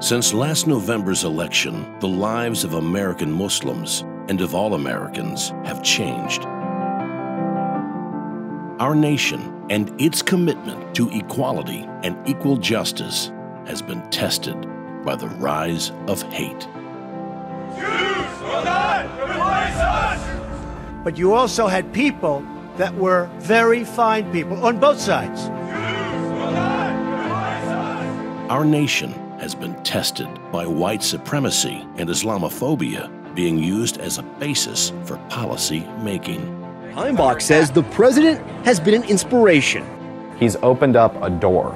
Since last November's election, the lives of American Muslims and of all Americans have changed. Our nation and its commitment to equality and equal justice has been tested by the rise of hate. Jews will not replace us! But you also had people that were very fine people on both sides. Jews will not replace us! Our nation has been tested by white supremacy and Islamophobia being used as a basis for policy making. Heimbach says the president has been an inspiration. He's opened up a door.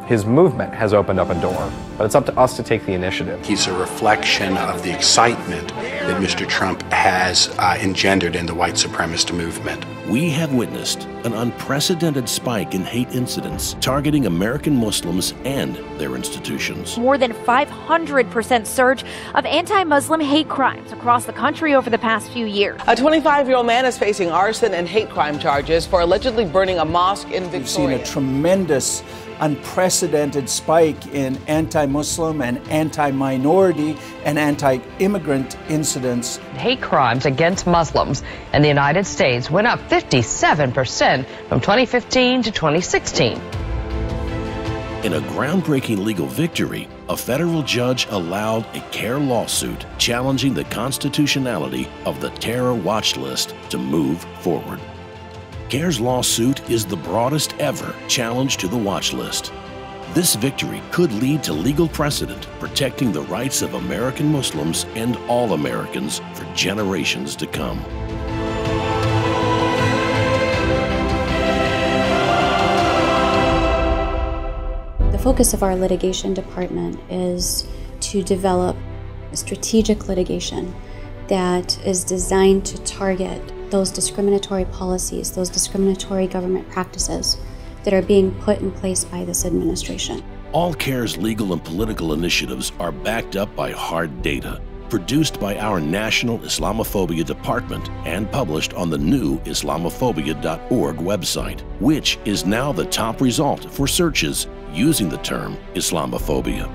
His movement has opened up a door, but it's up to us to take the initiative. He's a reflection of the excitement that Mr. Trump has engendered in the white supremacist movement. We have witnessed an unprecedented spike in hate incidents targeting American Muslims and their institutions. More than 500% surge of anti-Muslim hate crimes across the country over the past few years. A 25-year-old man is facing arson and hate crime charges for allegedly burning a mosque in Victoria. We've seen a tremendous, unprecedented spike in anti-Muslim and anti-minority and anti-immigrant incidents. Hate crimes against Muslims in the United States went up 57% from 2015 to 2016. In a groundbreaking legal victory, a federal judge allowed a CAIR lawsuit challenging the constitutionality of the terror watch list to move forward. CAIR's lawsuit is the broadest ever challenge to the watch list. This victory could lead to legal precedent protecting the rights of American Muslims and all Americans for generations to come. The focus of our litigation department is to develop a strategic litigation that is designed to target those discriminatory policies, those discriminatory government practices that are being put in place by this administration. All CAIR's legal and political initiatives are backed up by hard data, produced by our National Islamophobia Department and published on the new Islamophobia.org website, which is now the top result for searches using the term Islamophobia.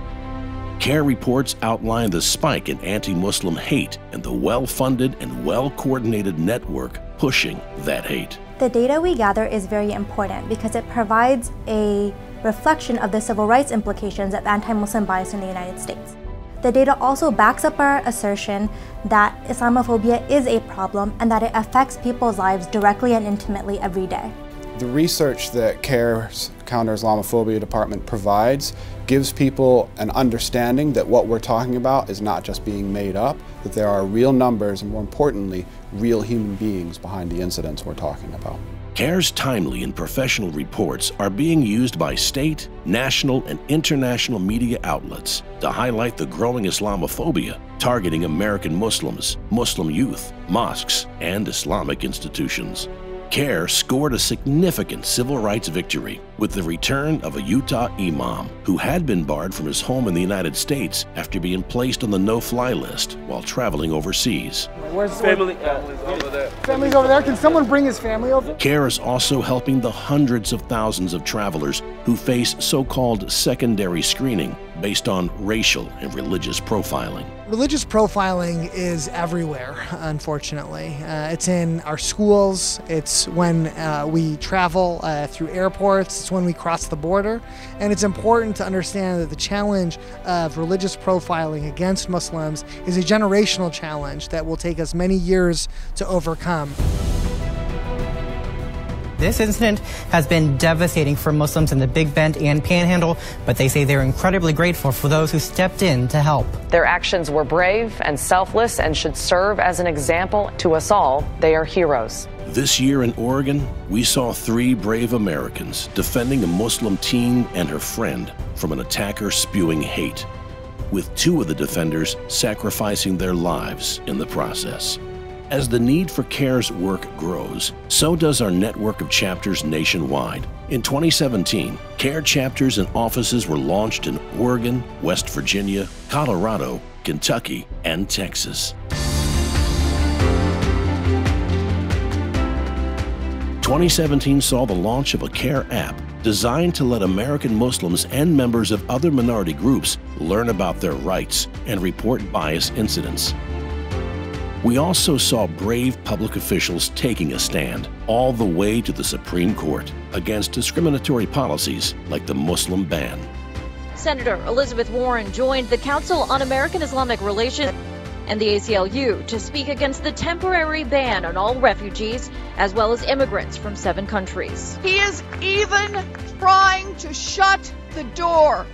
CAIR reports outline the spike in anti-Muslim hate and the well-funded and well-coordinated network pushing that hate. The data we gather is very important because it provides a reflection of the civil rights implications of anti-Muslim bias in the United States. The data also backs up our assertion that Islamophobia is a problem and that it affects people's lives directly and intimately every day. The research that CAIR's Counter-Islamophobia Department provides gives people an understanding that what we're talking about is not just being made up, that there are real numbers and, more importantly, real human beings behind the incidents we're talking about. CAIR's timely and professional reports are being used by state, national, and international media outlets to highlight the growing Islamophobia targeting American Muslims, Muslim youth, mosques, and Islamic institutions. CAIR scored a significant civil rights victory with the return of a Utah imam who had been barred from his home in the United States after being placed on the no-fly list while traveling overseas. Where's family? Family's over there. Family's over there. Can someone bring his family over? CAIR is also helping the hundreds of thousands of travelers who face so-called secondary screening based on racial and religious profiling. Religious profiling is everywhere, unfortunately. It's in our schools, it's when we travel through airports, it's when we cross the border, and it's important to understand that the challenge of religious profiling against Muslims is a generational challenge that will take us many years to overcome. This incident has been devastating for Muslims in the Big Bend and Panhandle, but they say they're incredibly grateful for those who stepped in to help. Their actions were brave and selfless and should serve as an example to us all. They are heroes. This year in Oregon, we saw 3 brave Americans defending a Muslim teen and her friend from an attacker spewing hate, with 2 of the defenders sacrificing their lives in the process. As the need for CAIR's work grows, so does our network of chapters nationwide. In 2017, CAIR chapters and offices were launched in Oregon, West Virginia, Colorado, Kentucky, and Texas. 2017 saw the launch of a CAIR app designed to let American Muslims and members of other minority groups learn about their rights and report bias incidents. We also saw brave public officials taking a stand, all the way to the Supreme Court, against discriminatory policies like the Muslim ban. Senator Elizabeth Warren joined the Council on American Islamic Relations and the ACLU to speak against the temporary ban on all refugees as well as immigrants from 7 countries. He is even trying to shut the door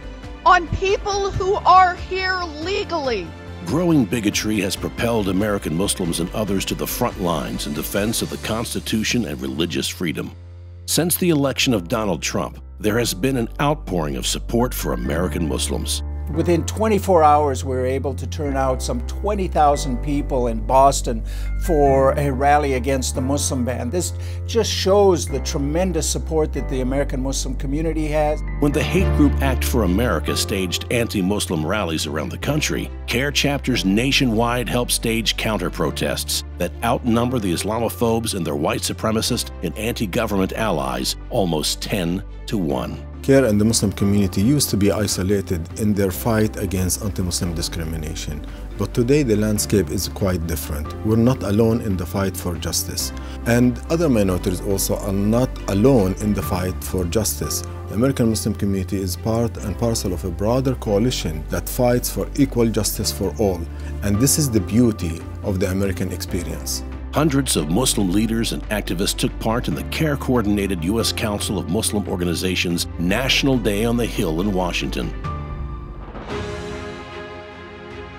on people who are here legally. Growing bigotry has propelled American Muslims and others to the front lines in defense of the Constitution and religious freedom. Since the election of Donald Trump, there has been an outpouring of support for American Muslims. Within 24 hours, we were able to turn out some 20,000 people in Boston for a rally against the Muslim ban. This just shows the tremendous support that the American Muslim community has. When the hate group Act for America staged anti-Muslim rallies around the country, CAIR chapters nationwide helped stage counter-protests that outnumber the Islamophobes and their white supremacist and anti-government allies almost 10 to 1. CAIR and the Muslim community used to be isolated in their fight against anti-Muslim discrimination. But today the landscape is quite different. We're not alone in the fight for justice. And other minorities also are not alone in the fight for justice. The American Muslim community is part and parcel of a broader coalition that fights for equal justice for all. And this is the beauty of the American experience. Hundreds of Muslim leaders and activists took part in the CAIR-coordinated U.S. Council of Muslim Organizations National Day on the Hill in Washington.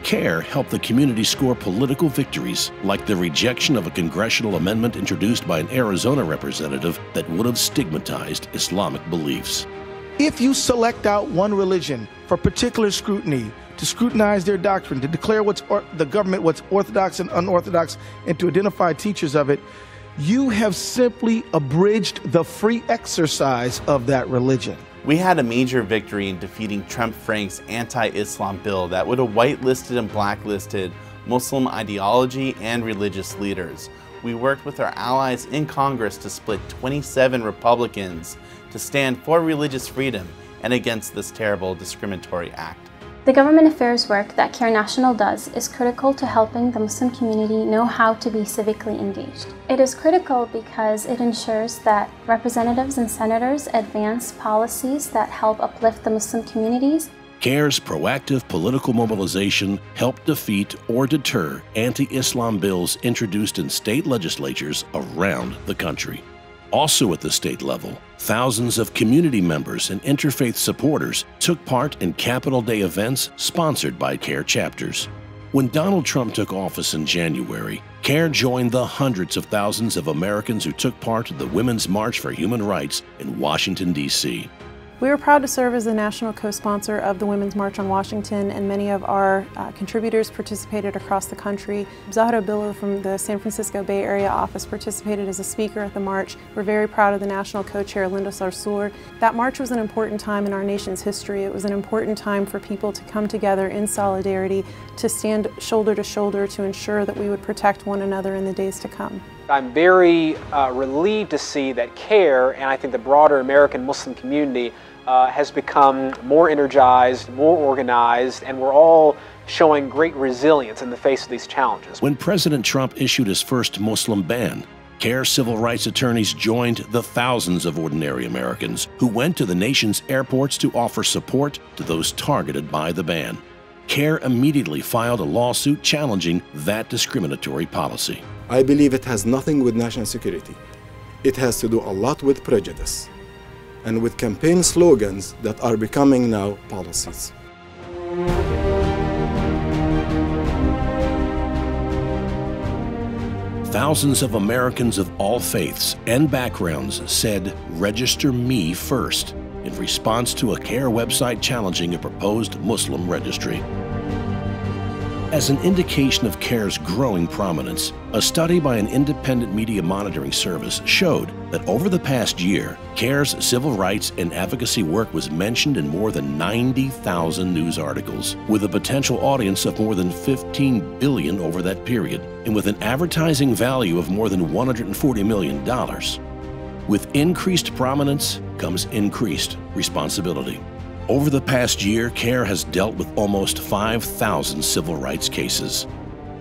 CAIR helped the community score political victories, like the rejection of a congressional amendment introduced by an Arizona representative that would have stigmatized Islamic beliefs. If you select out one religion for particular scrutiny, to scrutinize their doctrine, to declare the government what's orthodox and unorthodox, and to identify teachers of it, you have simply abridged the free exercise of that religion. We had a major victory in defeating Trump-Frank's anti-Islam bill that would have whitelisted and blacklisted Muslim ideology and religious leaders. We worked with our allies in Congress to split 27 Republicans to stand for religious freedom and against this terrible discriminatory act. The government affairs work that CAIR National does is critical to helping the Muslim community know how to be civically engaged. It is critical because it ensures that representatives and senators advance policies that help uplift the Muslim communities. CAIR's proactive political mobilization helped defeat or deter anti-Islam bills introduced in state legislatures around the country. Also at the state level, thousands of community members and interfaith supporters took part in Capitol Day events sponsored by CAIR chapters. When Donald Trump took office in January, CAIR joined the hundreds of thousands of Americans who took part in the Women's March for Human Rights in Washington, D.C. We were proud to serve as the national co-sponsor of the Women's March on Washington, and many of our contributors participated across the country. Zahra Billow from the San Francisco Bay Area office participated as a speaker at the march. We're very proud of the national co-chair, Linda Sarsour. That march was an important time in our nation's history. It was an important time for people to come together in solidarity, to stand shoulder to shoulder to ensure that we would protect one another in the days to come. I'm very relieved to see that CAIR, and I think the broader American Muslim community, has become more energized, more organized, and we're all showing great resilience in the face of these challenges. When President Trump issued his first Muslim ban, CAIR civil rights attorneys joined the thousands of ordinary Americans who went to the nation's airports to offer support to those targeted by the ban. CAIR immediately filed a lawsuit challenging that discriminatory policy. I believe it has nothing with national security. It has to do a lot with prejudice and with campaign slogans that are becoming now policies. Thousands of Americans of all faiths and backgrounds said, "Register me first," in response to a CAIR website challenging a proposed Muslim registry. As an indication of CAIR's growing prominence, a study by an independent media monitoring service showed that over the past year, CAIR's civil rights and advocacy work was mentioned in more than 90,000 news articles, with a potential audience of more than 15 billion over that period, and with an advertising value of more than $140 million. With increased prominence comes increased responsibility. Over the past year, CAIR has dealt with almost 5,000 civil rights cases.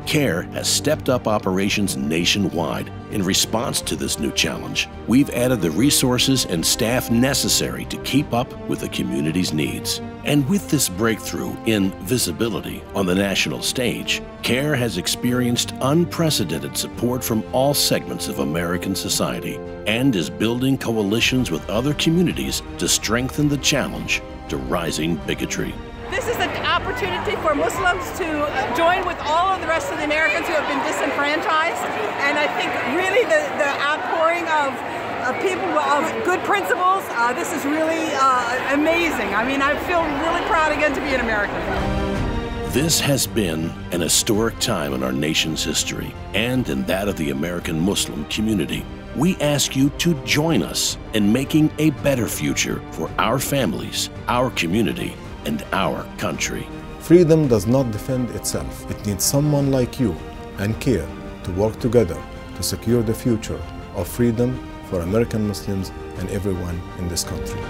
CAIR has stepped up operations nationwide. In response to this new challenge, we've added the resources and staff necessary to keep up with the community's needs. And with this breakthrough in visibility on the national stage, CAIR has experienced unprecedented support from all segments of American society and is building coalitions with other communities to strengthen the challenge to rising bigotry. This is an opportunity for Muslims to join with all of the rest of the Americans who have been disenfranchised. And I think really the outpouring of people of good principles, this is really amazing. I mean, I feel really proud again to be an American. This has been an historic time in our nation's history and in that of the American Muslim community. We ask you to join us in making a better future for our families, our community, and our country. Freedom does not defend itself. It needs someone like you and CAIR to work together to secure the future of freedom for American Muslims and everyone in this country.